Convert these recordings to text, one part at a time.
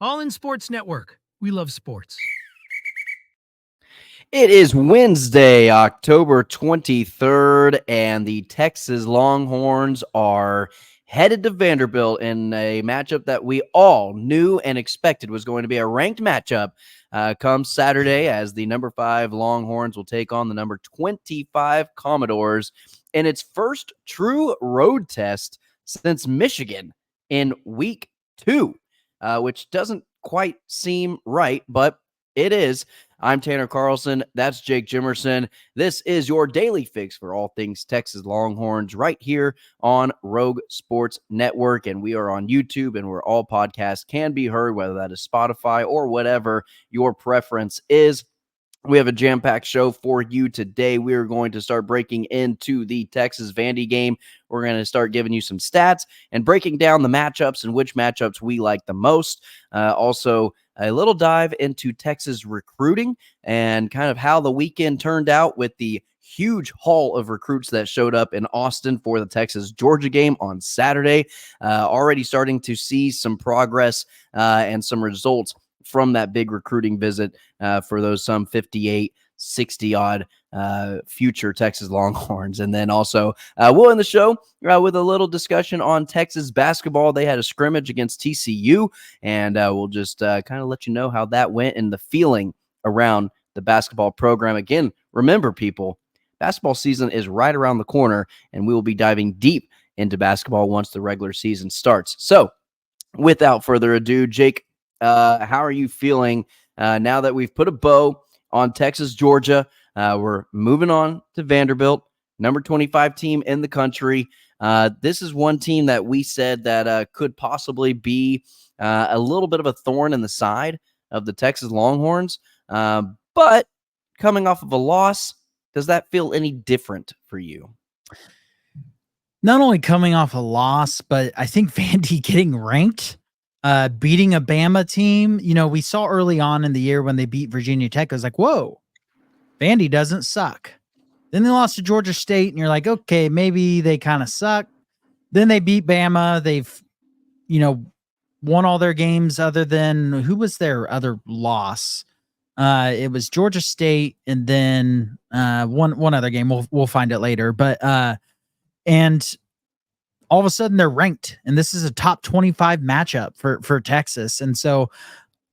All in Sports Network. We love sports. It is Wednesday, October 23rd, and the Texas Longhorns are headed to Vanderbilt in a matchup that we all knew and expected was going to be a ranked matchup come Saturday, as the number 5 Longhorns will take on the number 25 Commodores in its first true road test since Michigan in week 2, which doesn't quite seem right, but it is. I'm Tanner Carlson. That's Jake Jimerson. This is your daily fix for all things Texas Longhorns right here on Rogue Sports Network. And we are on YouTube and where all podcasts can be heard, whether that is Spotify or whatever your preference is. We have a jam-packed show for you today. We are going to start breaking into the Texas Vandy game. We're going to start giving you some stats and breaking down the matchups and which matchups we like the most. Also, a little dive into Texas recruiting and kind of how the weekend turned out with the huge haul of recruits that showed up in Austin for the Texas-Georgia game on Saturday. Already starting to see some progress and some results from that big recruiting visit for those some 58, 60-odd future Texas Longhorns. And then also we'll end the show with a little discussion on Texas basketball. They had a scrimmage against TCU, and we'll just kind of let you know how that went and the feeling around the basketball program. Again, remember, people, basketball season is right around the corner, and we will be diving deep into basketball once the regular season starts. So without further ado, Jake, how are you feeling now that we've put a bow on Texas, Georgia? We're moving on to Vanderbilt, number 25 team in the country. This is one team that we said that could possibly be a little bit of a thorn in the side of the Texas Longhorns. But coming off of a loss, does that feel any different for you? Not only coming off a loss, but I think Vandy getting ranked, beating a Bama team. You know, we saw early on in the year when they beat Virginia Tech, I was like, whoa, Vandy doesn't suck. Then they lost to Georgia State, and you're like, okay, maybe they kind of suck. Then they beat Bama. They've, won all their games other than, who was their other loss? It was Georgia State, and then one other game. We'll find it later. But and all of a sudden they're ranked, and this is a top 25 matchup for Texas. And so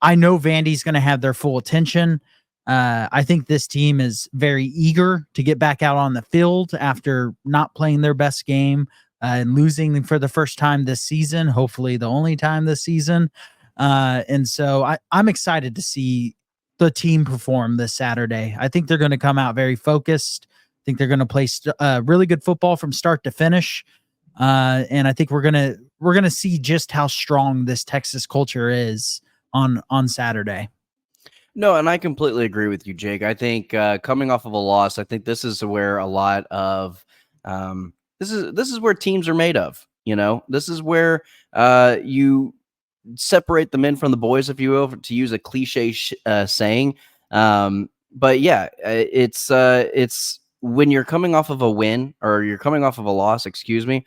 I know Vandy's going to have their full attention. I think this team is very eager to get back out on the field after not playing their best game and losing for the first time this season, hopefully the only time this season. And so I'm excited to see the team perform this Saturday. I think they're going to come out very focused. I think they're going to play really good football from start to finish. And I think we're gonna see just how strong this Texas culture is on Saturday. No, and I completely agree with you, Jake. I think coming off of a loss, I think this is where a lot of this is where teams are made of. This is where you separate the men from the boys, if you will, to use a cliche saying. But yeah, it's when you're coming off of a win or you're coming off of a loss, excuse me,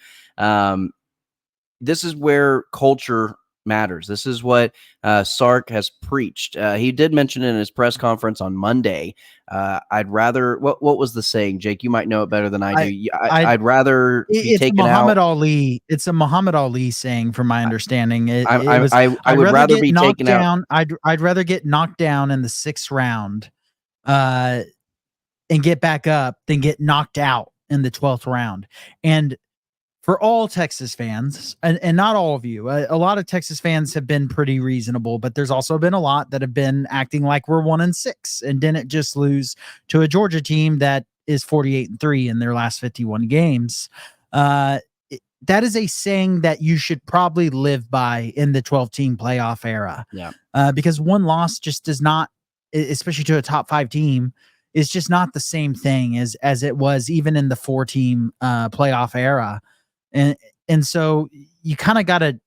this is where culture matters. This is what Sark has preached. He did mention in his press conference on Monday, I'd rather, what was the saying, Jake? You might know it better than I do. I'd rather be taken Muhammad out. Ali. It's a Muhammad Ali saying, from my understanding. I would rather be taken down. out. I'd rather get knocked down in the 6th round and get back up than get knocked out in the 12th round. And for all Texas fans, and not all of you, a lot of Texas fans have been pretty reasonable, but there's also been a lot that have been acting like we're 1-6 and didn't just lose to a Georgia team that is 48-3 in their last 51 games. That is a saying that you should probably live by in the 12-team playoff era. Yeah. Because one loss just does not, especially to a top 5 team, is just not the same thing as it was even in the 4-team playoff era. And so you kind of got to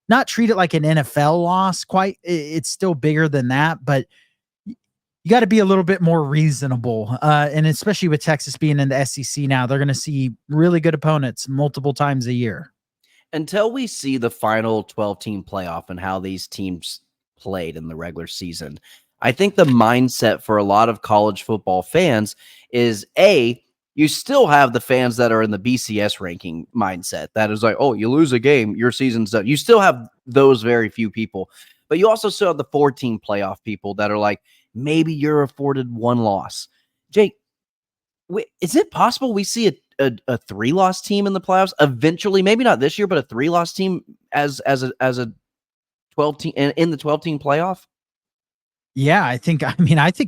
not treat it like an NFL loss. It's still bigger than that, but you got to be a little bit more reasonable. And especially with Texas being in the SEC now, they're going to see really good opponents multiple times a year. Until we see the final 12-team playoff and how these teams played in the regular season. I think the mindset for a lot of college football fans is you still have the fans that are in the BCS ranking mindset. That is like, oh, you lose a game, your season's done. You still have those very few people, but you also still have the 14 playoff people that are like, maybe you're afforded one loss. Jake, is it possible we see a 3-loss team in the playoffs eventually? Maybe not this year, but a 3-loss team as a 12 team in the 12-team playoff. Yeah, I think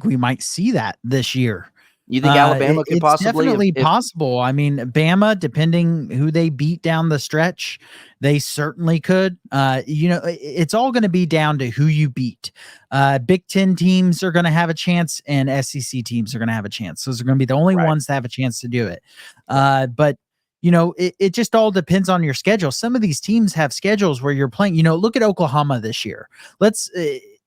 we might see that this year. You think Alabama could It's possibly? definitely If possible. I mean, Bama, depending who they beat down the stretch, they certainly could. It's all going to be down to who you beat. Big Ten teams are going to have a chance, and SEC teams are going to have a chance. Those are going to be the only Right. ones that have a chance to do it. But it just all depends on your schedule. Some of these teams have schedules where you're playing. Look at Oklahoma this year.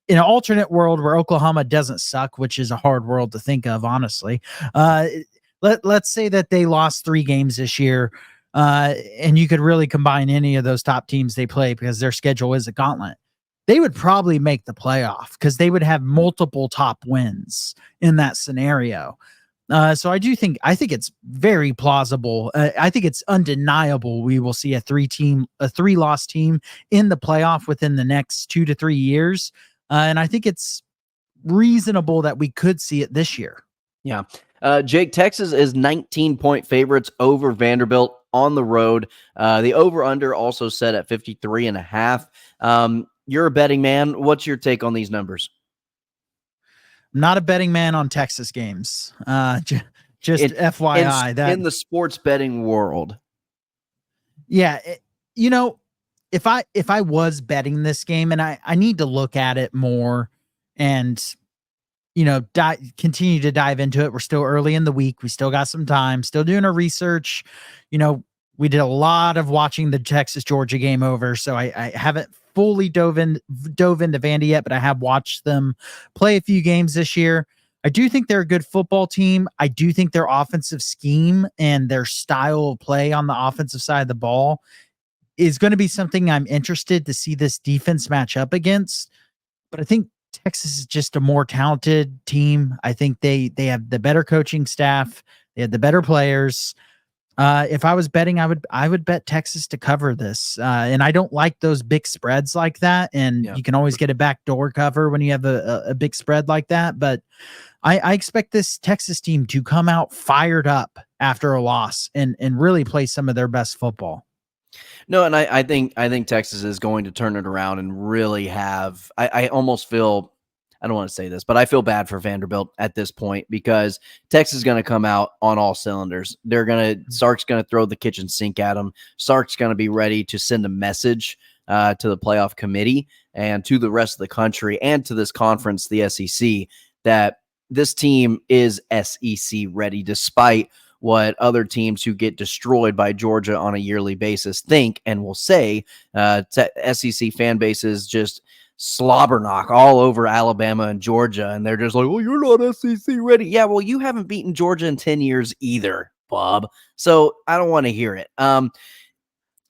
In an alternate world where Oklahoma doesn't suck, which is a hard world to think of, honestly. Let's say that they lost 3 games this year, and you could really combine any of those top teams they play because their schedule is a gauntlet. They would probably make the playoff because they would have multiple top wins in that scenario. So I think it's very plausible. I think it's undeniable we will see a 3-loss team in the playoff within the next 2 to 3 years. And I think it's reasonable that we could see it this year. Yeah. Jake, Texas is 19-point favorites over Vanderbilt on the road. The over-under also set at 53.5. You're a betting man. What's your take on these numbers? I'm not a betting man on Texas games. Just FYI. In the sports betting world. Yeah. If I was betting this game, and I need to look at it more and, continue to dive into it. We're still early in the week. We still got some time, still doing our research. We did a lot of watching the Texas-Georgia game over. So I haven't fully dove into Vandy yet, but I have watched them play a few games this year. I do think they're a good football team. I do think their offensive scheme and their style of play on the offensive side of the ball is going to be something I'm interested to see this defense match up against. But I think Texas is just a more talented team. I think they have the better coaching staff. They have the better players. If I was betting, I would bet Texas to cover this. And I don't like those big spreads like that. And you can always get a backdoor cover when you have a big spread like that. But I expect this Texas team to come out fired up after a loss and really play some of their best football. No, and I think Texas is going to turn it around and really have. I almost feel, I don't want to say this, but I feel bad for Vanderbilt at this point because Texas is going to come out on all cylinders. Sark's going to throw the kitchen sink at them. Sark's going to be ready to send a message to the playoff committee and to the rest of the country and to this conference, the SEC, that this team is SEC ready, despite what other teams who get destroyed by Georgia on a yearly basis think and will say. SEC fan bases just slobber knock all over Alabama and Georgia, and they're just like, well, you're not SEC ready. Yeah, well, you haven't beaten Georgia in 10 years either, Bob. So I don't want to hear it.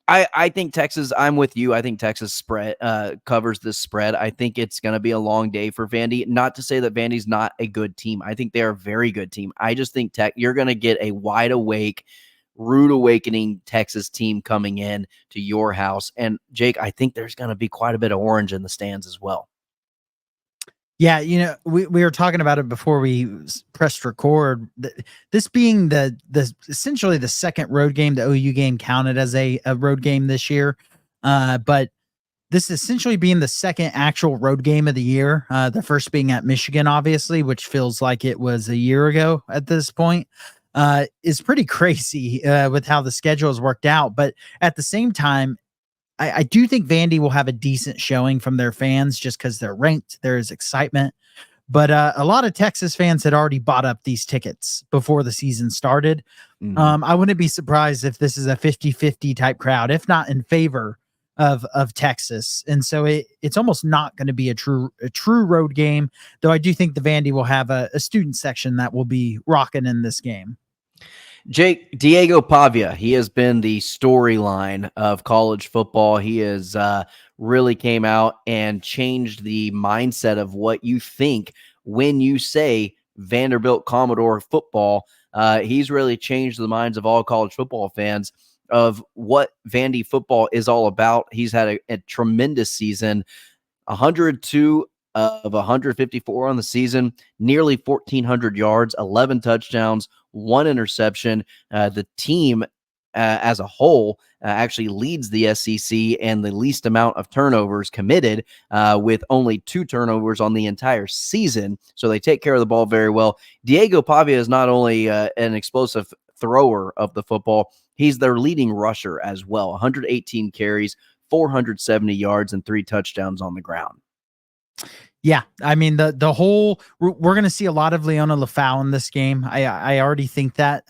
I think Texas, I'm with you. I think Texas spread covers this spread. I think it's going to be a long day for Vandy. Not to say that Vandy's not a good team. I think they're a very good team. I just think you're going to get a wide awake, rude awakening Texas team coming in to your house. And Jake, I think there's going to be quite a bit of orange in the stands as well. Yeah, we were talking about it before we pressed record. This being the essentially the second road game, the OU game counted as a road game this year, but this essentially being the second actual road game of the year. The first being at Michigan, obviously, which feels like it was a year ago at this point, is pretty crazy with how the schedule has worked out. But at the same time, I do think Vandy will have a decent showing from their fans just because they're ranked. There is excitement. But a lot of Texas fans had already bought up these tickets before the season started. Mm-hmm. I wouldn't be surprised if this is a 50-50 type crowd, if not in favor of Texas. And so it's almost not going to be a true road game, though I do think the Vandy will have a student section that will be rocking in this game. Jake, Diego Pavia, he has been the storyline of college football. He has really came out and changed the mindset of what you think when you say Vanderbilt Commodore football. He's really changed the minds of all college football fans of what Vandy football is all about. He's had a tremendous season, 102 of 154 on the season, nearly 1,400 yards, 11 touchdowns, 1 interception. The team as a whole actually leads the SEC and the least amount of turnovers committed, with only 2 turnovers on the entire season. So they take care of the ball very well. Diego Pavia is not only an explosive thrower of the football, he's their leading rusher as well. 118 carries, 470 yards, and 3 touchdowns on the ground. Yeah, I mean the whole we're going to see a lot of Leona Lafau in this game. I already think that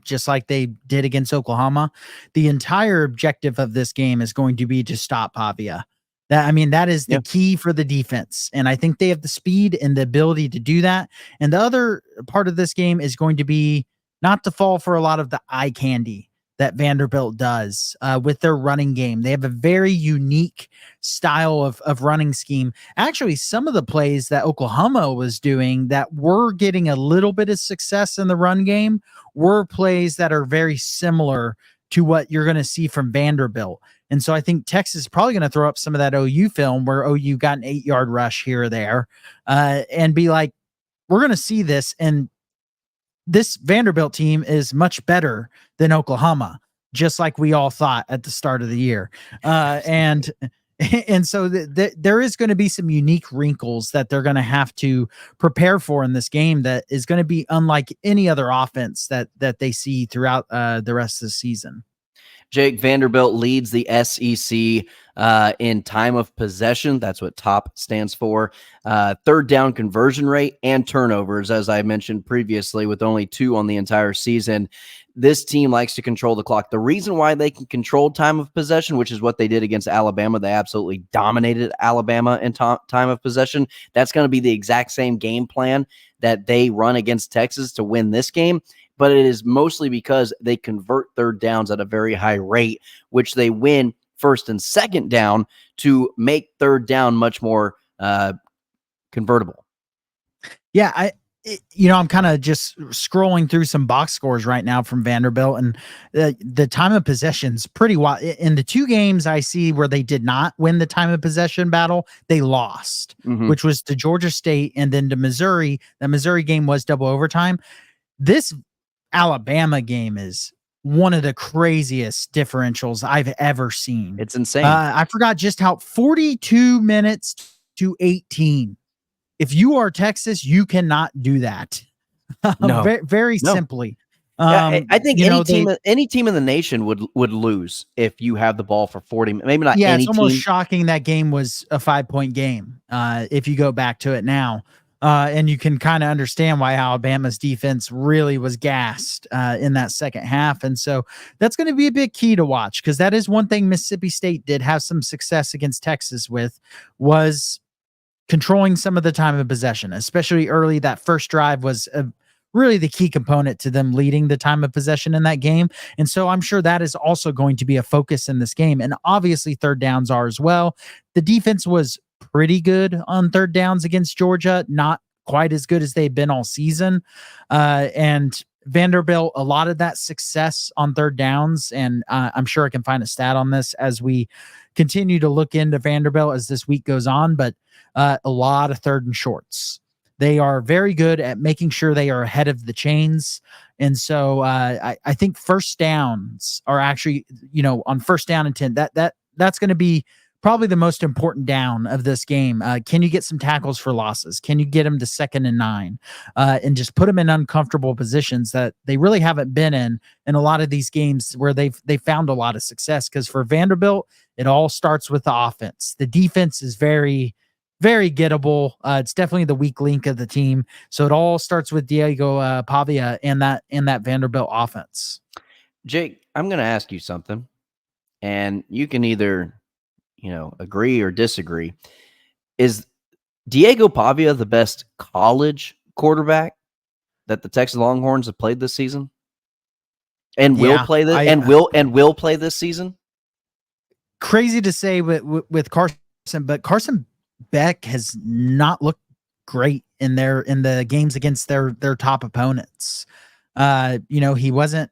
just like they did against Oklahoma, the entire objective of this game is going to be to stop Pavia. That is the key for the defense, and I think they have the speed and the ability to do that. And the other part of this game is going to be not to fall for a lot of the eye candy that Vanderbilt does with their running game. They have a very unique style of running scheme. Actually, some of the plays that Oklahoma was doing that were getting a little bit of success in the run game were plays that are very similar to what you're going to see from Vanderbilt. And so I think Texas is probably going to throw up some of that OU film where OU got an 8-yard rush here or there and be like, we're going to see this. And this Vanderbilt team is much better than Oklahoma, just like we all thought at the start of the year. And so there is going to be some unique wrinkles that they're going to have to prepare for in this game that is going to be unlike any other offense that they see throughout the rest of the season. Jake, Vanderbilt leads the SEC in time of possession. That's what TOP stands for. Third down conversion rate and turnovers, as I mentioned previously, with only 2 on the entire season. This team likes to control the clock. The reason why they can control time of possession, which is what they did against Alabama, they absolutely dominated Alabama in time of possession. That's going to be the exact same game plan that they run against Texas to win this game. But it is mostly because they convert third downs at a very high rate, which they win first and second down to make third down much more convertible. Yeah, I'm kind of just scrolling through some box scores right now from Vanderbilt, and the time of possession's pretty wild. In the 2 games I see where they did not win the time of possession battle, they lost, which was to Georgia State and then to Missouri. The Missouri game was double overtime. This Alabama game is one of the craziest differentials I've ever seen. It's insane. I forgot just how 42 minutes to 18. If you are Texas, you cannot do that. No. Very simply. I think any team in the nation would lose if you have the ball for 40. Maybe not. Yeah, any it's almost team. shocking that game was a 5-point game. If you go back to it now. And you can kind of understand why Alabama's defense really was gassed in that second half. And so that's going to be a big key to watch, because that is one thing Mississippi State did have some success against Texas with, was controlling some of the time of possession, especially early. That first drive was really the key component to them leading the time of possession in that game. And so I'm sure that is also going to be a focus in this game. And obviously third downs are as well. The defense was pretty good on third downs against Georgia, not quite as good as they've been all season. And Vanderbilt, a lot of that success on third downs, and I'm sure I can find a stat on this as we continue to look into Vanderbilt as this week goes on, but a lot of third and shorts. They are very good at making sure they are ahead of the chains. And so I think first downs are actually, on first down and 10, that's going to be probably the most important down of this game. Can you get some tackles for losses? Can you get them to 2nd and 9 and just put them in uncomfortable positions that they really haven't been in a lot of these games where they found a lot of success? Because for Vanderbilt, it all starts with the offense. The defense is very, very gettable. It's definitely the weak link of the team. So it all starts with Diego Pavia and that Vanderbilt offense. Jake, I'm going to ask you something, and you can either agree or disagree. Is Diego Pavia the best college quarterback that the Texas Longhorns have played this season? And will play this season? crazy to say with Carson, but Carson Beck has not looked great in the games against their top opponents. He wasn't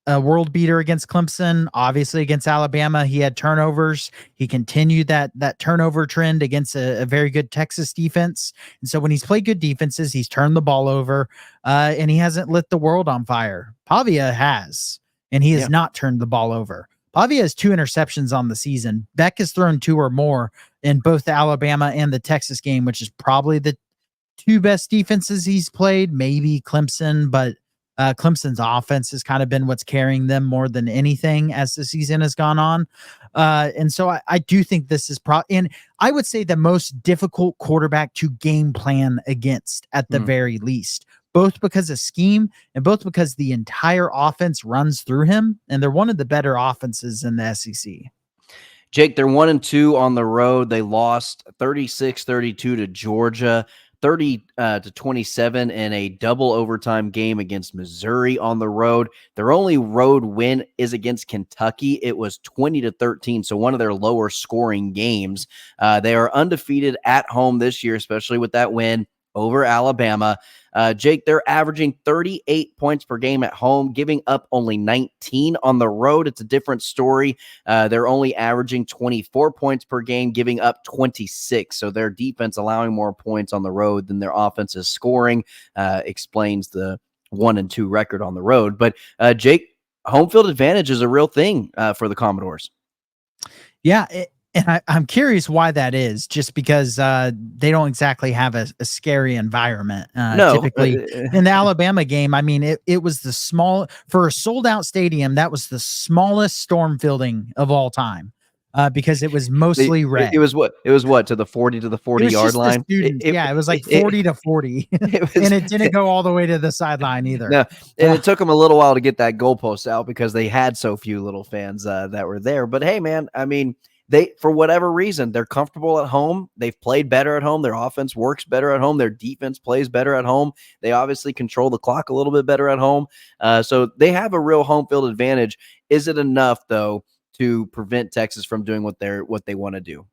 a world beater against Clemson. Obviously, against Alabama, he had turnovers. He continued that turnover trend against a very good Texas defense. And so when he's played good defenses, he's turned the ball over, and he hasn't lit the world on fire. Pavia has, and he has not turned the ball over. Pavia has 2 interceptions on the season. Beck has thrown 2 or more in both the Alabama and the Texas game, which is probably the 2 best defenses he's played, maybe Clemson, but Clemson's offense has kind of been what's carrying them more than anything as the season has gone on. And so I do think this is and I would say the most difficult quarterback to game plan against at the very least, both because of scheme and both because the entire offense runs through him. And they're one of the better offenses in the SEC. Jake, they're 1-2 on the road. They lost 36-32 to Georgia, 30-27 in a double overtime game against Missouri on the road. Their only road win is against Kentucky. It was 20-13, so one of their lower scoring games. They are undefeated at home this year, especially with that win over Alabama. Jake, they're averaging 38 points per game at home, giving up only 19 on the road. It's a different story. They're only averaging 24 points per game, giving up 26. So their defense allowing more points on the road than their offense is scoring, explains the 1-2 record on the road. But Jake, home field advantage is a real thing for the Commodores. Yeah, and I'm curious why that is, just because they don't exactly have a scary environment. Typically in the Alabama game, I mean, it was for a sold out stadium, that was the smallest storm fielding of all time. Because it was mostly red. It was what to the 40 yard line. It was like 40 to 40, and it didn't go all the way to the sideline either. No, and it took them a little while to get that goalpost out because they had so few little fans that were there. But hey, man, I mean, for whatever reason, they're comfortable at home. They've played better at home. Their offense works better at home. Their defense plays better at home. They obviously control the clock a little bit better at home. So they have a real home field advantage. Is it enough though to prevent Texas from doing what they want to do?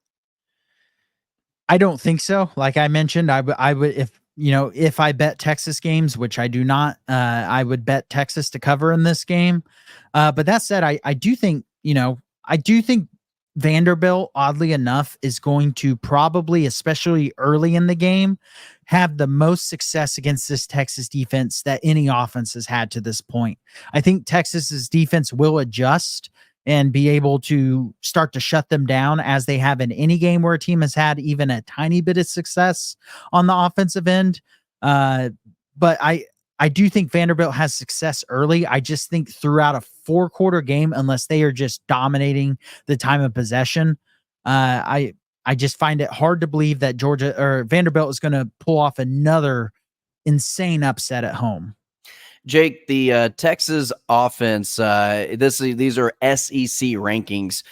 I don't think so. Like I mentioned, I would if I bet Texas games, which I do not, I would bet Texas to cover in this game. But that said, I do think Vanderbilt, oddly enough, is going to probably, especially early in the game, have the most success against this Texas defense that any offense has had to this point. I think Texas's defense will adjust and be able to start to shut them down, as they have in any game where a team has had even a tiny bit of success on the offensive end. But I do think Vanderbilt has success early. I just think throughout a 4-quarter game, unless they are just dominating the time of possession, I just find it hard to believe that Georgia or Vanderbilt is going to pull off another insane upset at home. Jake, the Texas offense, these are SEC rankings.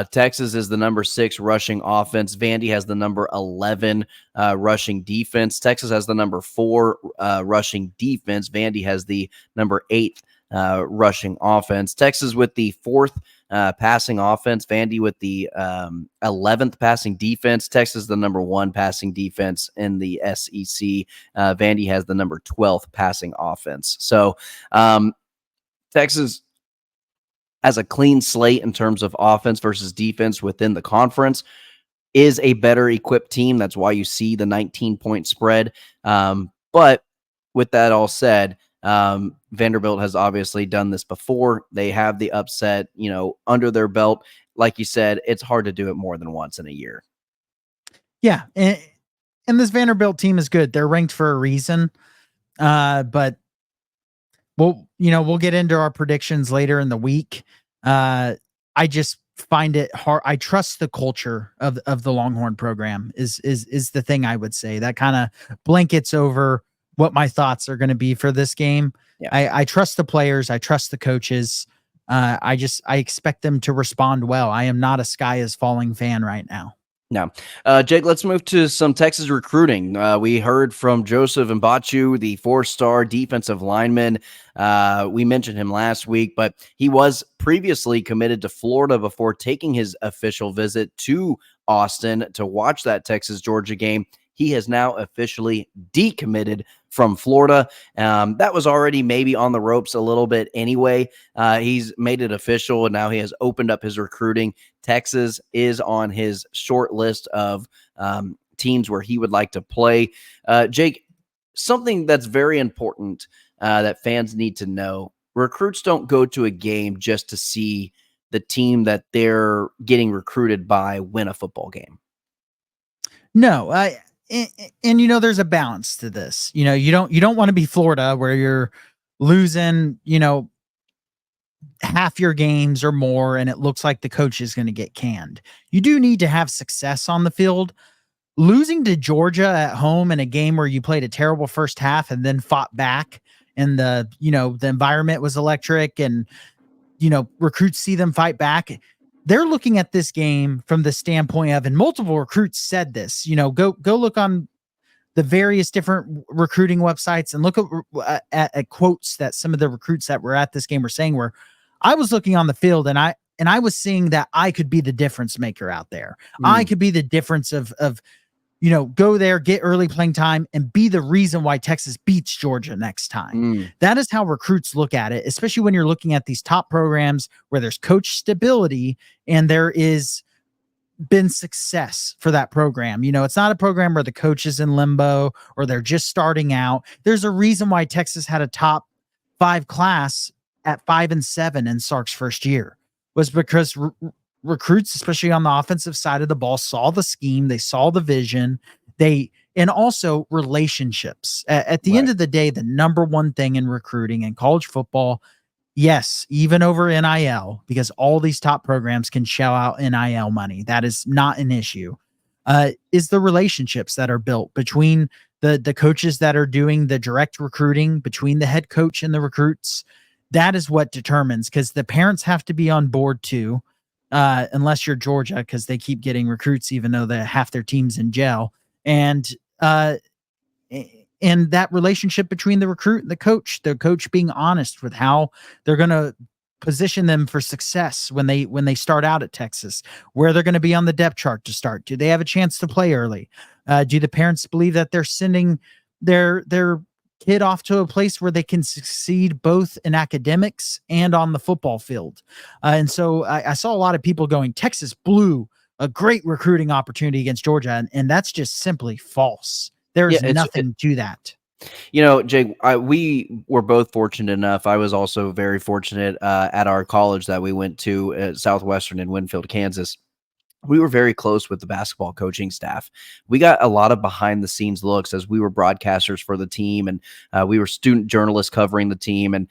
Texas is the number 6 rushing offense. Vandy has the number 11 rushing defense. Texas has the number 4 rushing defense. Vandy has the number 8 rushing offense. Texas with the 4th passing offense. Vandy with the 11th passing defense. Texas the number 1 passing defense in the SEC. Vandy has the number 12th passing offense. So Texas has a clean slate in terms of offense versus defense within the conference, is a better equipped team. That's why you see the 19-point spread. But with that all said, Vanderbilt has obviously done this before. They have the upset, under their belt. Like you said, it's hard to do it more than once in a year. Yeah. And this Vanderbilt team is good. They're ranked for a reason. But we'll get into our predictions later in the week. I just find it hard. I trust the culture of the Longhorn program is the thing I would say that kind of blankets over what my thoughts are going to be for this game. Yeah. I trust the players. I trust the coaches. I expect them to respond well. I am not a sky is falling fan right now. Now, Jake, let's move to some Texas recruiting. We heard from Joseph Mbachu, the 4-star defensive lineman. We mentioned him last week, but he was previously committed to Florida before taking his official visit to Austin to watch that Texas-Georgia game. He has now officially decommitted from Florida. That was already maybe on the ropes a little bit anyway. He's made it official, and now he has opened up his recruiting. Texas is on his short list of teams where he would like to play. Jake, something that's very important that fans need to know: recruits don't go to a game just to see the team that they're getting recruited by win a football game. No, and you know, there's a balance to this. You know, you don't want to be Florida where you're losing, you know, half your games or more, and it looks like the coach is going to get canned. You do need to have success on the field. Losing to Georgia at home in a game where you played a terrible first half and then fought back, and the environment was electric, and recruits see them fight back. They're looking at this game from the standpoint of, and multiple recruits said this, go look on the various different recruiting websites and look at quotes that some of the recruits that were at this game were saying, where I was looking on the field and I was seeing that I could be the difference maker out there. I could be the difference of go there, get early playing time, and be the reason why Texas beats Georgia next time. That is how recruits look at it, especially when you're looking at these top programs where there's coach stability and there is been success for that program. It's not a program where the coach is in limbo or they're just starting out. There's a reason why Texas had a top 5 class at 5-7 in Sark's first year, was because recruits, especially on the offensive side of the ball, saw the scheme, they saw the vision, and also relationships. At the end of the day, the number one thing in recruiting in college football, yes, even over NIL, because all these top programs can shell out NIL money, that is not an issue, is the relationships that are built between the coaches that are doing the direct recruiting, between the head coach and the recruits. That is what determines, because the parents have to be on board too. Unless you're Georgia, because they keep getting recruits, even though half their team's in jail. And that relationship between the recruit and the coach being honest with how they're going to position them for success when they start out at Texas, where they're going to be on the depth chart to start. Do they have a chance to play early? Do the parents believe that they're sending their kid off to a place where they can succeed both in academics and on the football field? And so I saw a lot of people going, Texas blew a great recruiting opportunity against Georgia. And that's just simply false. There's nothing to that. Jake, we were both fortunate enough. I was also very fortunate at our college that we went to at Southwestern in Winfield, Kansas. We were very close with the basketball coaching staff. We got a lot of behind the scenes looks as we were broadcasters for the team, and we were student journalists covering the team. And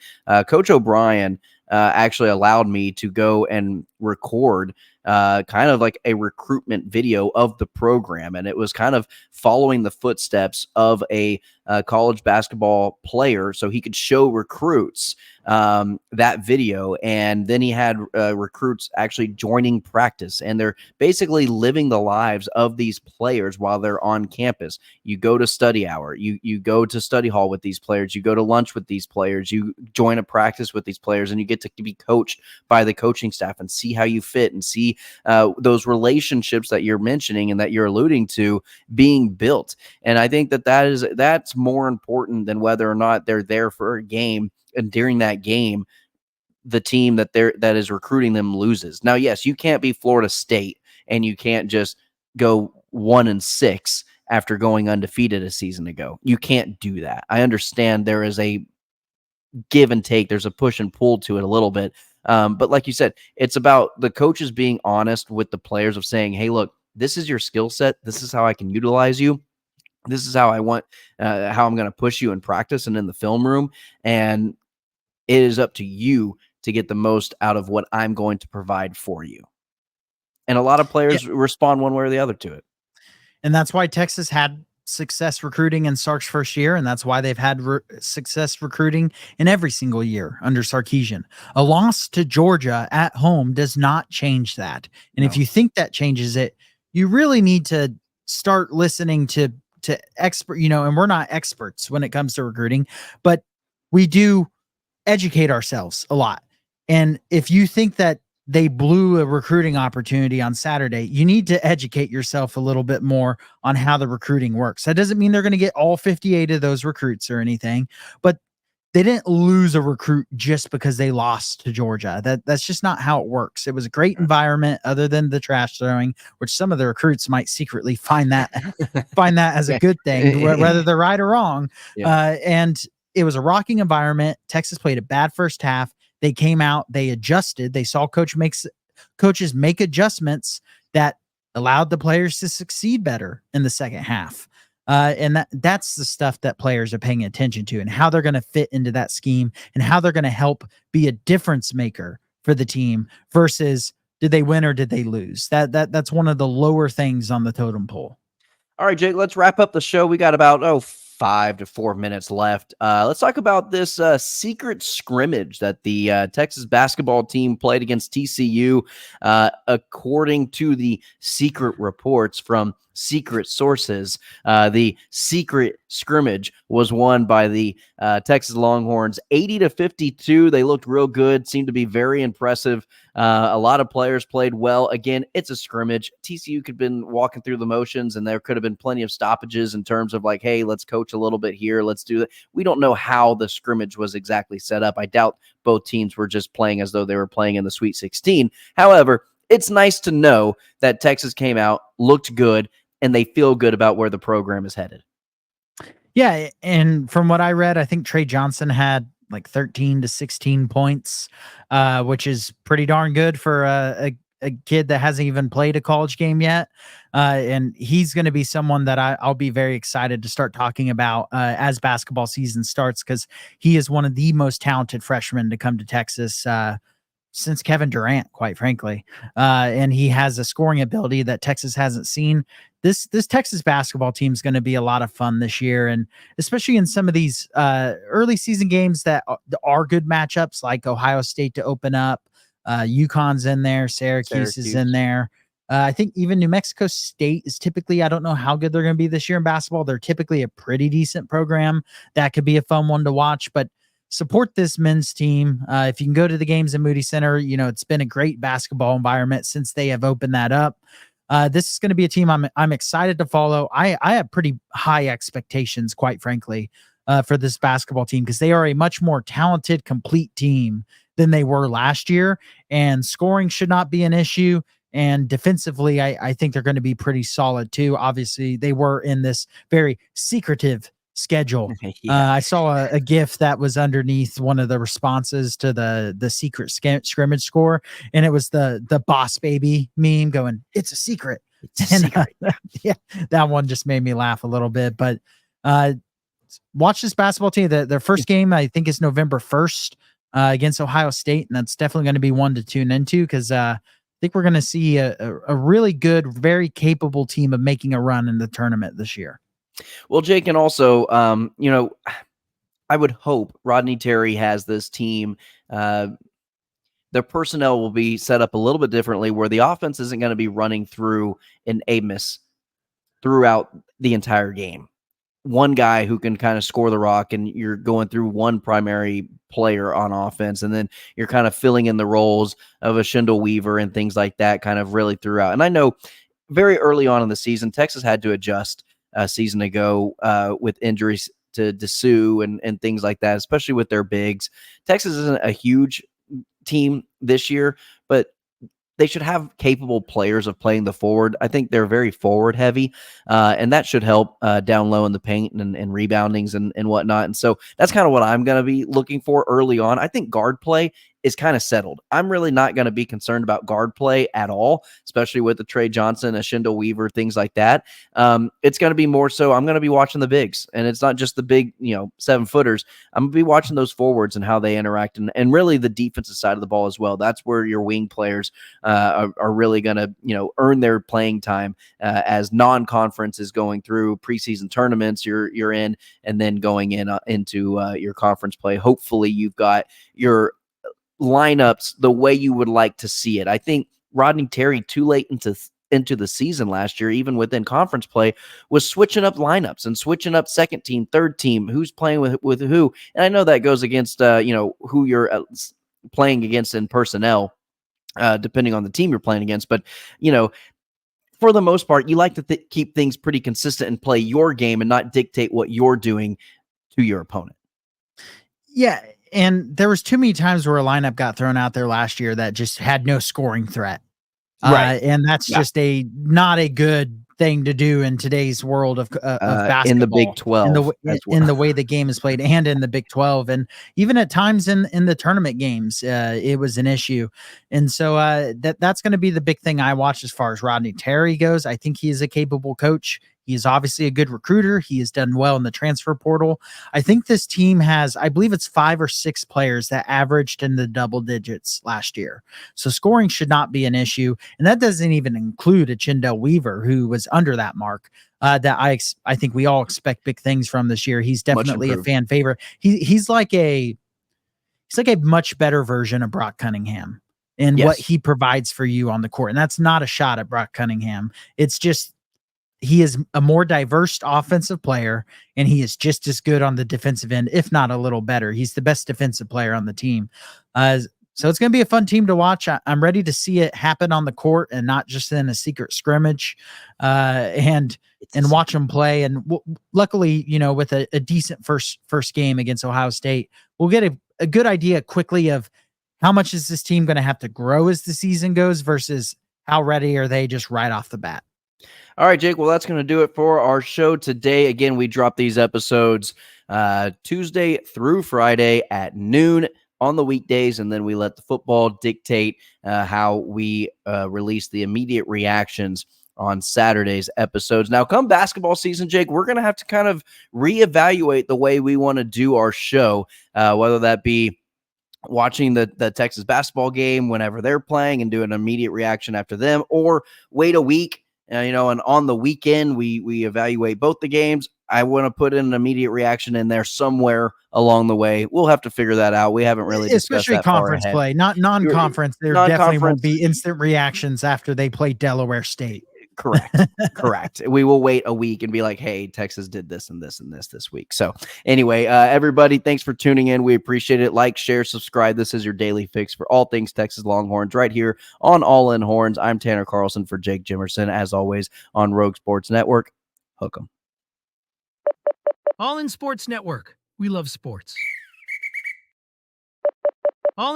Coach O'Brien actually allowed me to go and record kind of like a recruitment video of the program. And it was kind of following the footsteps of a college basketball player, so he could show recruits that video. And then he had recruits actually joining practice, and they're basically living the lives of these players while they're on campus. You go to study hour, you go to study hall with these players, you go to lunch with these players, you join a practice with these players, and you get to be coached by the coaching staff and see how you fit and see those relationships that you're mentioning and that you're alluding to being built. And I think that's more important than whether or not they're there for a game, and during that game the team that is recruiting them loses. Now, yes, you can't be Florida State and you can't just go 1-6 after going undefeated a season ago. You can't do that. I understand there is a give and take, there's a push and pull to it a little bit. But like you said, it's about the coaches being honest with the players of saying, hey, look, this is your skill set. This is how I can utilize you. This is how I want, how I'm going to push you in practice and in the film room. And it is up to you to get the most out of what I'm going to provide for you. And a lot of players respond one way or the other to it. And that's why Texas had success recruiting in Sark's first year, and that's why they've had success recruiting in every single year under Sarkisian. A loss to Georgia at home does not change that. And if you think that changes it, you really need to start listening to expert, and we're not experts when it comes to recruiting, but we do educate ourselves a lot. And if you think that they blew a recruiting opportunity on Saturday, you need to educate yourself a little bit more on how the recruiting works. That doesn't mean they're going to get all 58 of those recruits or anything, but they didn't lose a recruit just because they lost to Georgia. That's just not how it works. It was a great environment other than the trash throwing, which some of the recruits might secretly find that as a good thing, whether they're right or wrong. Yeah. And it was a rocking environment. Texas played a bad first half. They came out, they adjusted. They saw coaches make adjustments that allowed the players to succeed better in the second half. And that's the stuff that players are paying attention to, and how they're going to fit into that scheme, and how they're going to help be a difference maker for the team versus did they win or did they lose? That's one of the lower things on the totem pole. All right, Jake, let's wrap up the show. We got about 5 to 4 minutes left. Let's talk about this secret scrimmage that the Texas basketball team played against TCU. According to the secret reports from secret sources, the secret scrimmage was won by the Texas Longhorns 80-52. They looked real good, seemed to be very impressive. A lot of players played well. Again, it's a scrimmage. TCU could have been walking through the motions, and there could have been plenty of stoppages in terms of like, hey, let's coach a little bit here. Let's do that. We don't know how the scrimmage was exactly set up. I doubt both teams were just playing as though they were playing in the Sweet 16. However, it's nice to know that Texas came out, looked good, and they feel good about where the program is headed. Yeah, and from what I read, I think Trey Johnson had like 13 to 16 points, which is pretty darn good for a kid that hasn't even played a college game yet. And he's going to be someone that I'll be very excited to start talking about as basketball season starts, because he is one of the most talented freshmen to come to Texas since Kevin Durant, quite frankly. And he has a scoring ability that Texas hasn't seen. This Texas basketball team is going to be a lot of fun this year, and especially in some of these early season games that are good matchups, like Ohio State to open up. UConn's in there, Syracuse is in there. I think even New Mexico State is typically, I don't know how good they're going to be this year in basketball. They're typically a pretty decent program. That could be a fun one to watch, but support this men's team. If you can go to the games in Moody Center, it's been a great basketball environment since they have opened that up. This is going to be a team I'm excited to follow. I have pretty high expectations, quite frankly, for this basketball team, because they are a much more talented, complete team than they were last year, and scoring should not be an issue. And defensively, I think they're going to be pretty solid too. Obviously, they were in this very secretive schedule. Yeah. I saw a GIF that was underneath one of the responses to the secret scrimmage score, and it was the Boss Baby meme going, "It's a secret." It's a secret. Yeah, that one just made me laugh a little bit. But watch this basketball team. Their first game, I think, is November 1st against Ohio State, and that's definitely going to be one to tune into, because I think we're going to see a really good, very capable team of making a run in the tournament this year. Well, Jake, and also, I would hope Rodney Terry has this team. Their personnel will be set up a little bit differently, where the offense isn't going to be running through an Amos throughout the entire game. One guy who can kind of score the rock, and you're going through one primary player on offense, and then you're kind of filling in the roles of a Shindle Weaver and things like that kind of really throughout. And I know very early on in the season, Texas had to adjust a season ago with injuries to Dessou and things like that, especially with their bigs. Texas isn't a huge team this year, but they should have capable players of playing the forward. I think they're very forward heavy, and that should help down low in the paint and reboundings and whatnot. And so that's kind of what I'm going to be looking for early on. I think guard play is kind of settled. I'm really not going to be concerned about guard play at all, especially with the Trey Johnson, a Shindle Weaver, things like that. It's going to be more so I'm going to be watching the bigs, and it's not just the big, 7-footers. I'm going to be watching those forwards and how they interact, and really the defensive side of the ball as well. That's where your wing players are really going to, earn their playing time as non-conference is going through preseason tournaments you're in, and then going into your conference play. Hopefully you've got your lineups the way you would like to see it. I think Rodney Terry too late into into the season last year, even within conference play, was switching up lineups and switching up second team, third team, who's playing with who. And I know that goes against who you're playing against in personnel, depending on the team you're playing against. But for the most part, you like to keep things pretty consistent and play your game and not dictate what you're doing to your opponent. Yeah, and there was too many times where a lineup got thrown out there last year that just had no scoring threat. Right. And that's just not a good thing to do in today's world of basketball. In the Big 12 in the way the game is played, and in the Big 12, and even at times in the tournament games, it was an issue. And so that's going to be the big thing I watch as far as Rodney Terry goes. I think he is a capable coach. He is obviously a good recruiter. He has done well in the transfer portal. I think this team has, I believe it's 5 or 6 players that averaged in the double digits last year. So scoring should not be an issue. And that doesn't even include a Chindell Weaver, who was under that mark. That I think we all expect big things from this year. He's definitely a fan favorite. He's like a much better version of Brock Cunningham in what he provides for you on the court. And that's not a shot at Brock Cunningham. It's just, he is a more diverse offensive player, and he is just as good on the defensive end, if not a little better. He's the best defensive player on the team. So it's going to be a fun team to watch. I'm ready to see it happen on the court and not just in a secret scrimmage, and watch them play. And luckily, with a decent first game against Ohio State, we'll get a good idea quickly of how much is this team going to have to grow as the season goes versus how ready are they just right off the bat. All right, Jake. Well, that's going to do it for our show today. Again, we drop these episodes Tuesday through Friday at noon on the weekdays, and then we let the football dictate how we release the immediate reactions on Saturday's episodes. Now, come basketball season, Jake, we're going to have to kind of reevaluate the way we want to do our show, whether that be watching the Texas basketball game whenever they're playing and do an immediate reaction after them, or wait a week. And on the weekend, we evaluate both the games. I want to put in an immediate reaction in there somewhere along the way. We'll have to figure that out. We haven't really discussed that conference far ahead. play, not non-conference. There definitely won't be instant reactions after they play Delaware State. Correct. We will wait a week and be like, hey, Texas did this and this and this week. So anyway, everybody, thanks for tuning in. We appreciate it. Like, share, subscribe. This is your daily fix for all things Texas Longhorns right here on All In Horns. I'm Tanner Carlson for Jake Jimerson, as always, on Rogue Sports Network. Hook 'em. All In Sports Network. We love sports. All In